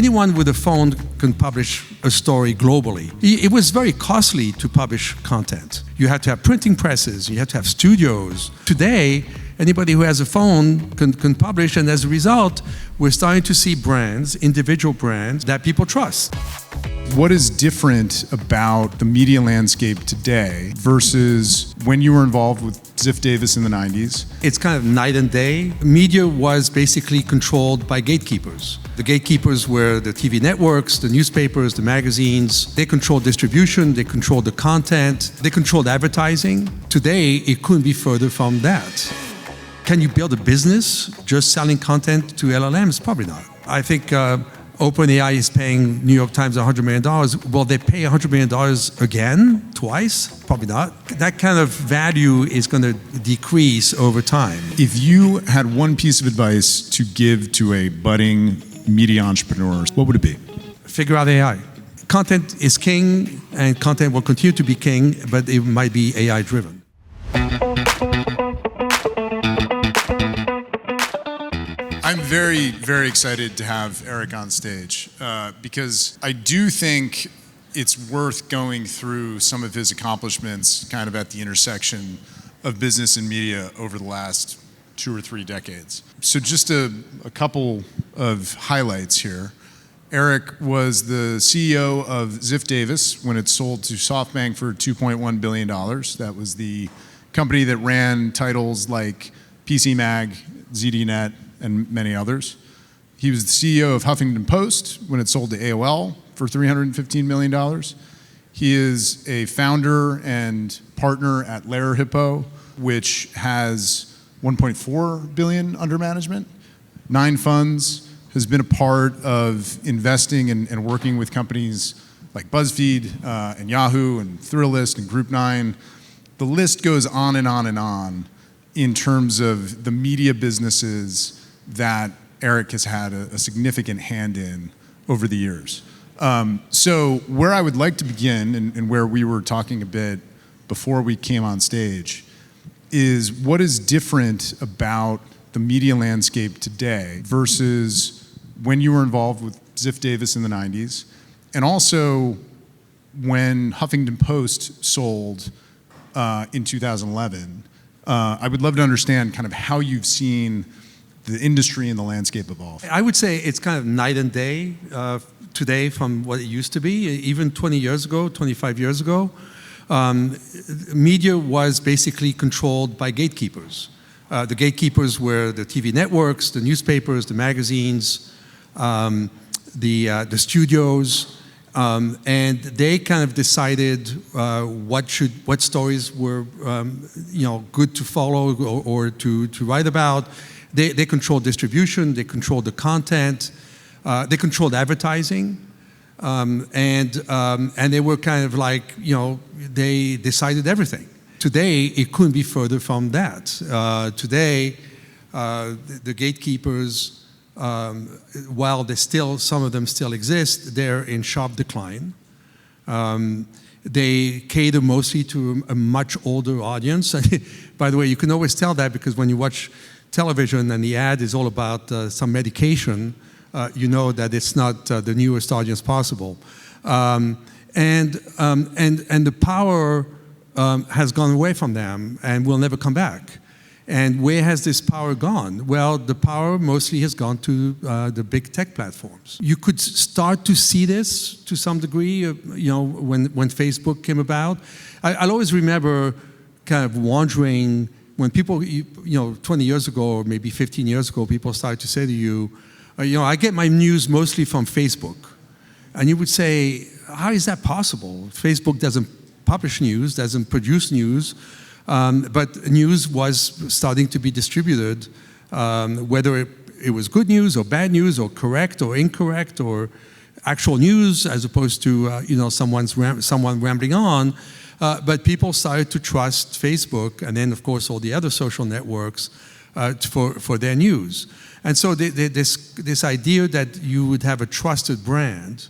anyone with a phone can publish a story globally. It was very costly to publish content. You had to have printing presses, you had to have studios. Today, anybody who has a phone can publish, and as a result, we're starting to see brands, individual brands, that people trust. What is different about the media landscape today versus when you were involved with Ziff Davis in the 90s? It's kind of night and day. Media was basically controlled by gatekeepers. The gatekeepers were the TV networks, the newspapers, the magazines. They controlled distribution, they controlled the content, they controlled advertising. Today, it couldn't be further from that. Can you build a business just selling content to LLMs? Probably not. I think OpenAI is paying New York Times $100 million. Will they pay $100 million again, twice? Probably not. That kind of value is going to decrease over time. If you had one piece of advice to give to a budding media entrepreneur, what would it be? Figure out AI. Content is king, and content will continue to be king, but it might be AI driven. I'm very, very excited to have Eric on stage because I do think it's worth going through some of his accomplishments kind of at the intersection of business and media over the last 2 or 3 decades. So just a couple of highlights here. Eric was the CEO of Ziff Davis when it sold to SoftBank for $2.1 billion. That was the company that ran titles like PC Mag, ZDNet, and many others. He was the CEO of Huffington Post when it sold to AOL for $315 million. He is a founder and partner at Lerer Hippeau, which has $1.4 billion under management, 9 funds, has been a part of investing and working with companies like BuzzFeed and Yahoo and Thrillist and Group 9. The list goes on and on and on in terms of the media businesses that Eric has had a significant hand in over the years. So where I would like to begin, and where we were talking a bit before we came on stage, is what is different about the media landscape today versus when you were involved with Ziff Davis in the 90s, and also when Huffington Post sold in 2011. I would love to understand kind of how you've seen the industry and the landscape evolve. I would say it's kind of night and day today from what it used to be. Even 20 years ago, 25 years ago, media was basically controlled by gatekeepers. The gatekeepers were the TV networks, the newspapers, the magazines, the studios, and they kind of decided what stories were good to follow or to write about. They controlled distribution, they controlled the content, they controlled advertising, and they were kind of like, they decided everything. Today, it couldn't be further from that. Today, the gatekeepers, while some of them still exist, they're in sharp decline. They cater mostly to a much older audience. By the way, you can always tell that because when you watch television and the ad is all about some medication, you know that it's not the newest audience possible. And the power has gone away from them and will never come back. And where has this power gone? Well, the power mostly has gone to the big tech platforms. You could start to see this to some degree, when Facebook came about. I'll always remember kind of wondering when people, 20 years ago or maybe 15 years ago, people started to say to you, I get my news mostly from Facebook. And you would say, how is that possible? Facebook doesn't publish news, doesn't produce news, but news was starting to be distributed, whether it was good news or bad news or correct or incorrect or actual news as opposed to someone rambling on. But people started to trust Facebook and then, of course, all the other social networks for their news. And so this idea that you would have a trusted brand,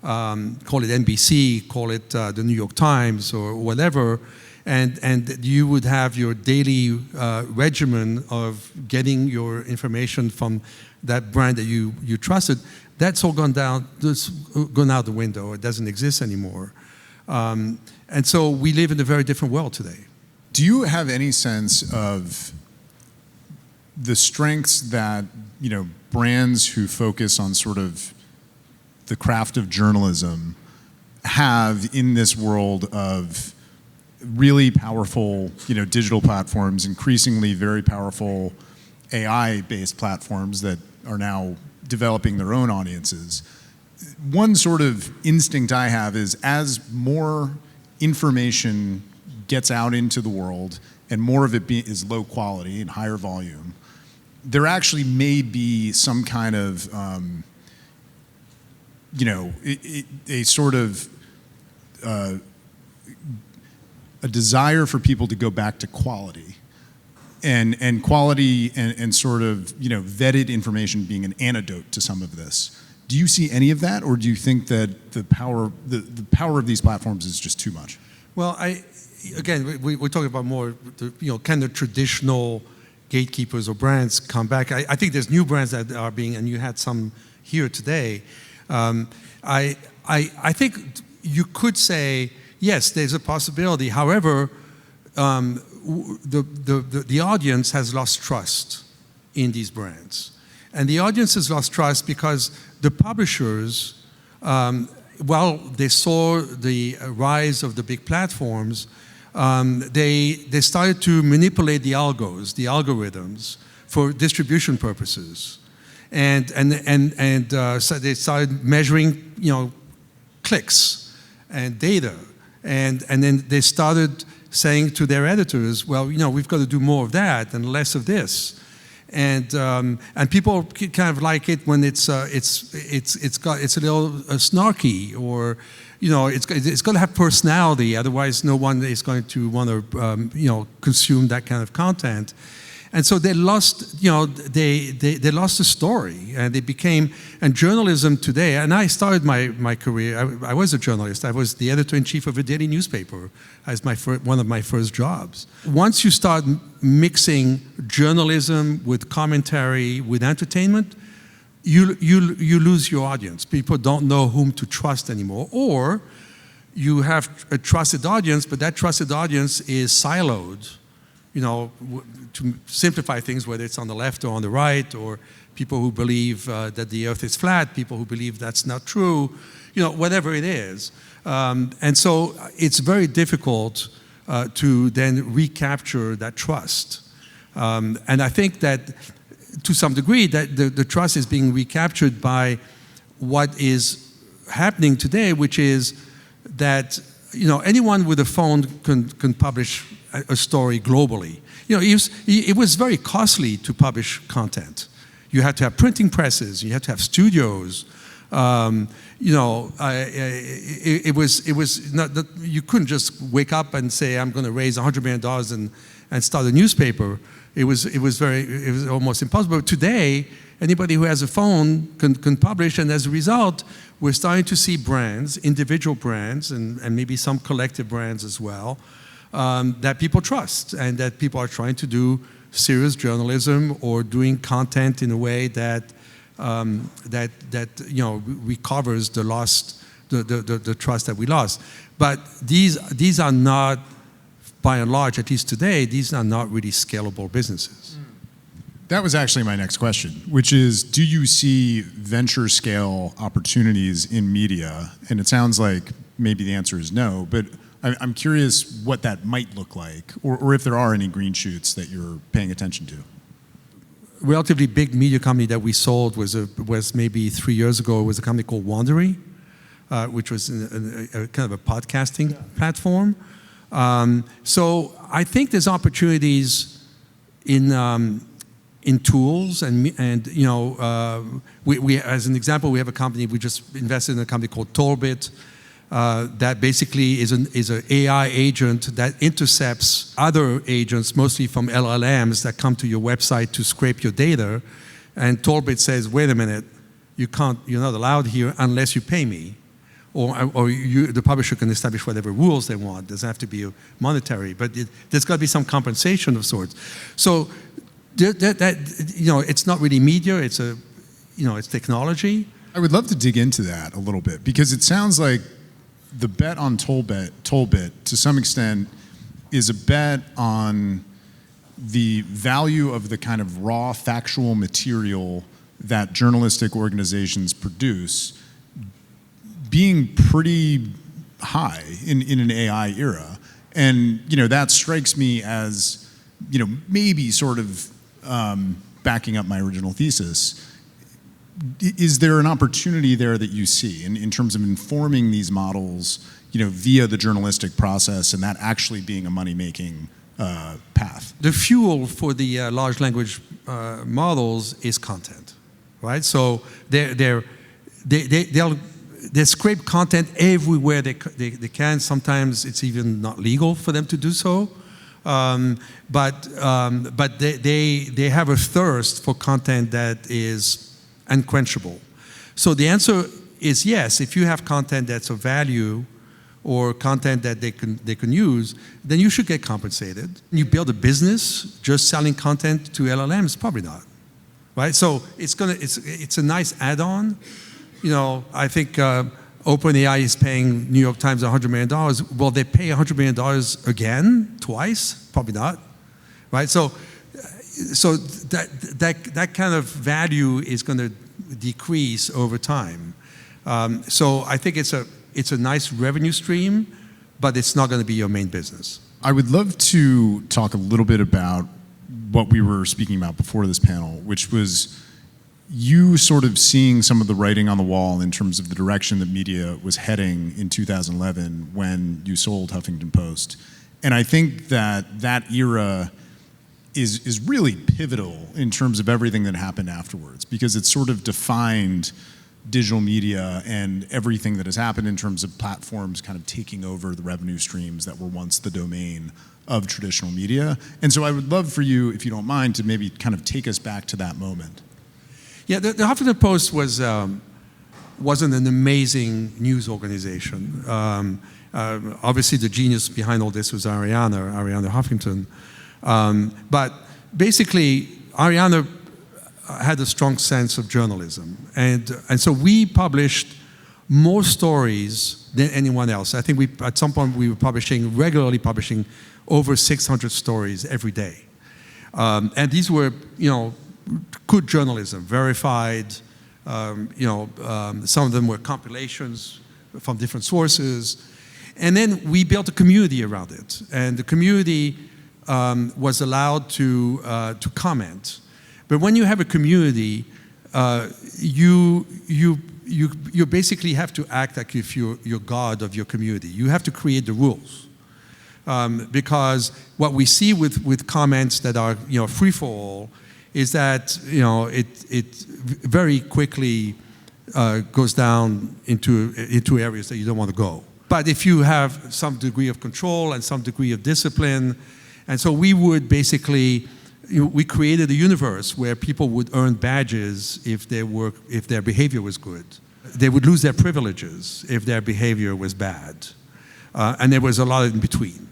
call it NBC, call it the New York Times or whatever, and you would have your daily regimen of getting your information from that brand that you trusted, That's all gone out the window. It doesn't exist anymore. And so we live in a very different world today. Do you have any sense of the strengths that, brands who focus on sort of the craft of journalism have in this world of really powerful, digital platforms, increasingly very powerful AI-based platforms that are now developing their own audiences? One sort of instinct I have is as more information gets out into the world and more of it is low quality and higher volume, there actually may be some kind of, a sort of a desire for people to go back to quality. And quality and sort of, vetted information being an antidote to some of this. Do you see any of that, or do you think that the power of these platforms is just too much? Well, we're talking about more, kind of traditional gatekeepers or brands come back. I think there's new brands that are being, and you had some here today. I think you could say, yes, there's a possibility. However, the audience has lost trust in these brands. And the audience has lost trust because the publishers, while they saw the rise of the big platforms, they started to manipulate the algorithms for distribution purposes. And so they started measuring, clicks and data. And then they started saying to their editors, well, we've got to do more of that and less of this. And people kind of like it when it's a little snarky, or it's got to have personality. Otherwise, no one is going to want to consume that kind of content. And so they lost, they lost the story, and they became, and journalism today, and I started my career, I was a journalist. I was the editor-in-chief of a daily newspaper as one of my first jobs. Once you start mixing journalism with commentary, with entertainment, you lose your audience. People don't know whom to trust anymore. Or you have a trusted audience, but that trusted audience is siloed. To simplify things, whether it's on the left or on the right, or people who believe that the earth is flat, people who believe that's not true, whatever it is. And so it's very difficult to then recapture that trust. And I think that to some degree that the trust is being recaptured by what is happening today, which is that anyone with a phone can publish a story globally. It was very costly to publish content. You had to have printing presses. You had to have studios. It was not that you couldn't just wake up and say, I'm going to raise $100 million and start a newspaper. It was almost impossible. But today, anybody who has a phone can publish, and as a result, we're starting to see brands, individual brands, and maybe some collective brands as well, that people trust, and that people are trying to do serious journalism or doing content in a way that recovers the trust that we lost. But these are not, by and large, at least today, these are not really scalable businesses. That was actually my next question, which is, do you see venture scale opportunities in media? And it sounds like maybe the answer is no, but I'm curious what that might look like, or if there are any green shoots that you're paying attention to. Relatively big media company that we sold was maybe 3 years ago. It was a company called Wandery, which was a kind of a podcasting platform. So I think there's opportunities in tools, and we as an example, we have a company, we just invested in a company called Tollbit, that basically is an AI agent that intercepts other agents, mostly from LLMs, that come to your website to scrape your data. And Tollbit says, wait a minute, you're not allowed here unless you pay me. Or the publisher can establish whatever rules they want. It doesn't have to be monetary, but there's got to be some compensation of sorts. So it's not really media, it's technology. I would love to dig into that a little bit, because it sounds like the bet on Tollbit, to some extent, is a bet on the value of the kind of raw factual material that journalistic organizations produce being pretty high in an AI era. And, that strikes me as, maybe sort of backing up my original thesis. Is there an opportunity there that you see in terms of informing these models, via the journalistic process, and that actually being a money-making path? The fuel for the large language models is content, right? So they'll scrape content everywhere they can. Sometimes it's even not legal for them to do so. But they have a thirst for content that is unquenchable. So the answer is yes. If you have content that's of value, or content that they can use, then you should get compensated. You build a business just selling content to LLMs? Probably not, right? So it's a nice add-on. I think OpenAI is paying New York Times $100 million. Will they pay $100 million again, twice? Probably not, right? So that kind of value is going to decrease over time. So I think it's a nice revenue stream, but it's not going to be your main business. I would love to talk a little bit about what we were speaking about before this panel, which was you sort of seeing some of the writing on the wall in terms of the direction that media was heading in 2011 when you sold Huffington Post. And I think that era is really pivotal in terms of everything that happened afterwards, because it sort of defined digital media and everything that has happened in terms of platforms kind of taking over the revenue streams that were once the domain of traditional media. And so I would love for you, if you don't mind, to maybe kind of take us back to that moment. Yeah, the Huffington Post wasn't an amazing news organization. Obviously, the genius behind all this was Arianna Huffington. But basically, Arianna had a strong sense of journalism. And so we published more stories than anyone else. I think at some point we were regularly publishing over 600 stories every day. And these were, good journalism, verified. Some of them were compilations from different sources. And then we built a community around it. And the community was allowed to comment. But when you have a community, you basically have to act like if you're God of your community. You have to create the rules. Because what we see with comments that are free for all is that it very quickly goes down into areas that you don't want to go. But if you have some degree of control and some degree of discipline, and so we would basically, we created a universe where people would earn badges if their behavior was good. They would lose their privileges if their behavior was bad. And there was a lot in between.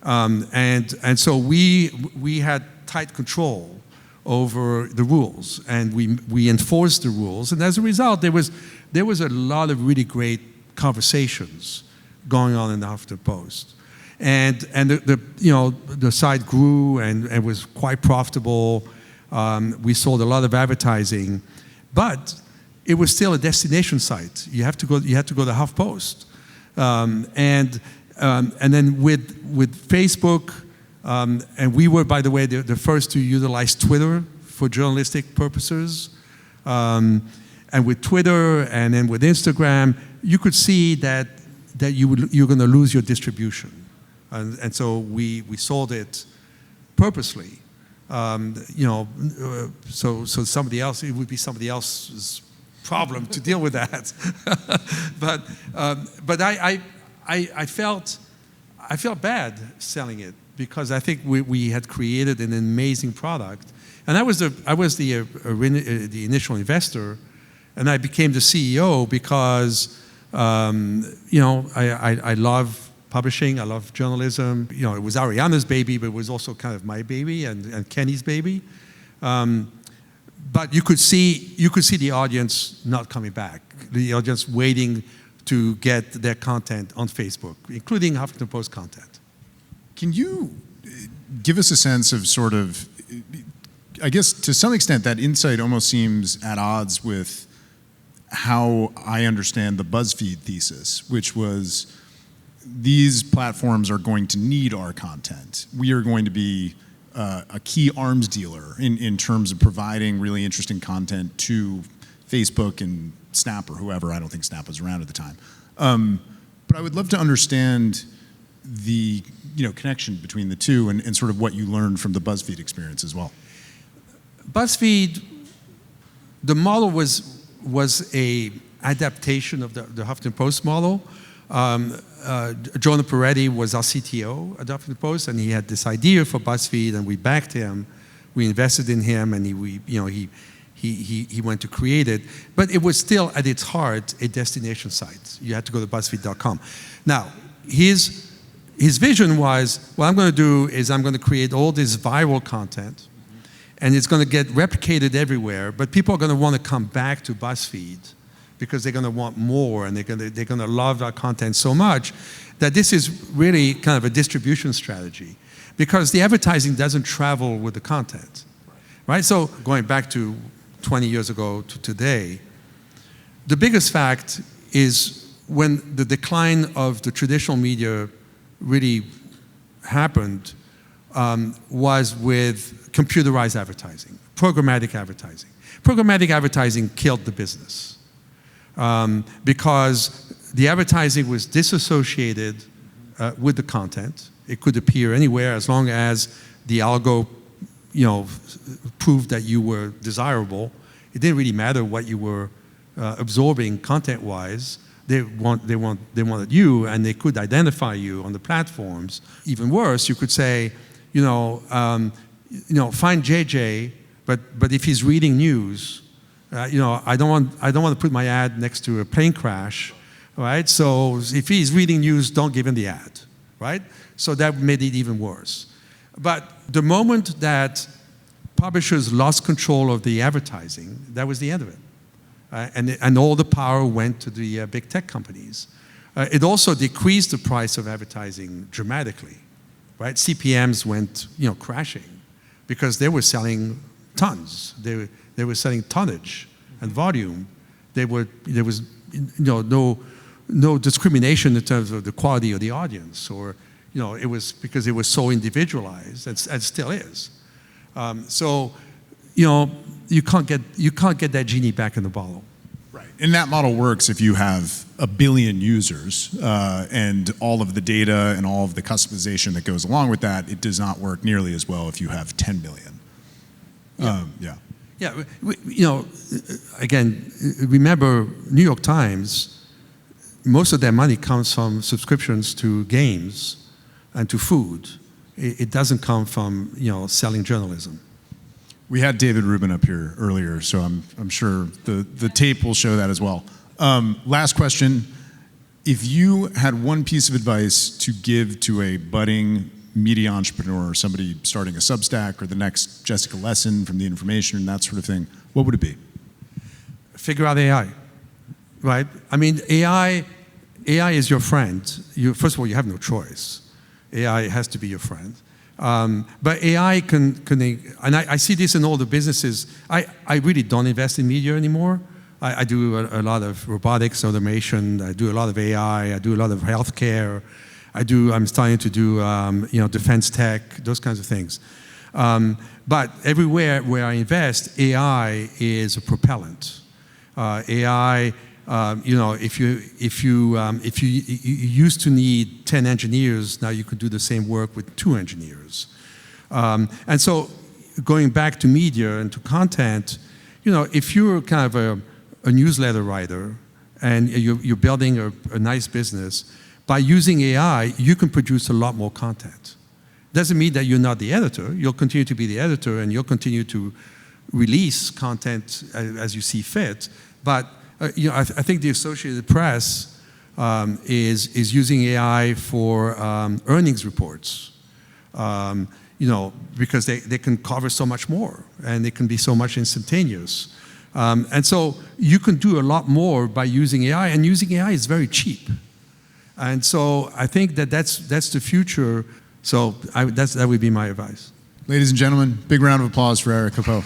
And so we had tight control over the rules, and we enforced the rules. And as a result, there was a lot of really great conversations going on in the Huffington Post. And the site grew and was quite profitable. We sold a lot of advertising, but it was still a destination site. You had to go to HuffPost, and then with Facebook, and we were, by the way, the first to utilize Twitter for journalistic purposes. And with Twitter and then with Instagram, you could see that you're going to lose your distribution. And so we sold it purposely, so somebody else, it would be somebody else's problem to deal with that. but I felt bad selling it, because I think we had created an amazing product, and I was the initial investor, and I became the CEO because I love publishing, I love journalism. It was Arianna's baby, but it was also kind of my baby and Kenny's baby. but you could see the audience not coming back, the audience waiting to get their content on Facebook, including Huffington Post content. Can you give us a sense of sort of, I guess to some extent that insight almost seems at odds with how I understand the BuzzFeed thesis, which was these platforms are going to need our content. We are going to be a key arms dealer in terms of providing really interesting content to Facebook and Snap or whoever. I don't think Snap was around at the time. But I would love to understand the connection between the two and sort of what you learned from the BuzzFeed experience as well. BuzzFeed, the model was a adaptation of the Huffington Post model. Jonah Peretti was our CTO at Huffington Post, and he had this idea for BuzzFeed, and we backed him. We invested in him, and he went to create it. But it was still, at its heart, a destination site. You had to go to BuzzFeed.com. Now, his vision was, what I'm going to do is I'm going to create all this viral content, and it's going to get replicated everywhere, but people are going to want to come back to BuzzFeed because they're going to want more, and they're going to love our content so much that this is really kind of a distribution strategy, because the advertising doesn't travel with the content, right? So going back to 20 years ago to today, the biggest fact is when the decline of the traditional media really happened was with computerized advertising, programmatic advertising. Programmatic advertising killed the business because the advertising was disassociated with the content. It could appear anywhere as long as the algo, proved that you were desirable. It didn't really matter what you were absorbing content-wise. They wanted you, and they could identify you on the platforms. Even worse, you could say, find JJ, but if he's reading news, I don't want to put my ad next to a plane crash, right? So if he's reading news, don't give him the ad, right? So that made it even worse. But the moment that publishers lost control of the advertising, that was the end of it. And all the power went to the big tech companies. It also decreased the price of advertising dramatically, right? CPMs went, crashing because they were selling tons. They were selling tonnage and volume. There was, no discrimination in terms of the quality of the audience, or, it was because it was so individualized, and still is. So, you can't get that genie back in the bottle. Right, and that model works if you have 1 billion users and all of the data and all of the customization that goes along with that. It does not work nearly as well if you have 10 billion. Yeah, again, remember New York Times. Most of their money comes from subscriptions to games and to food. It doesn't come from selling journalism. We had David Rubin up here earlier, so I'm sure the tape will show that as well. Last question: if you had one piece of advice to give to a budding media entrepreneur, somebody starting a Substack or the next Jessica Lesson from The Information and that sort of thing, what would it be? Figure out AI, right? I mean, AI is your friend. First of all, you have no choice. AI has to be your friend. But AI can and I see this in all the businesses. I really don't invest in media anymore. I do a lot of robotics, automation. I do a lot of AI. I do a lot of healthcare. I'm starting to do defense tech, those kinds of things. But everywhere where I invest, AI is a propellant. AI, if you used to need 10 engineers, now you could do the same work with 2 engineers. And so, going back to media and to content, if you're kind of a newsletter writer and you're building a nice business, by using AI, you can produce a lot more content. Doesn't mean that you're not the editor. You'll continue to be the editor, and you'll continue to release content as you see fit. But I think the Associated Press is using AI for earnings reports. because they can cover so much more and they can be so much instantaneous. And so you can do a lot more by using AI, and using AI is very cheap. And so I think that's the future. So that would be my advice. Ladies and gentlemen, big round of applause for Eric Hippeau.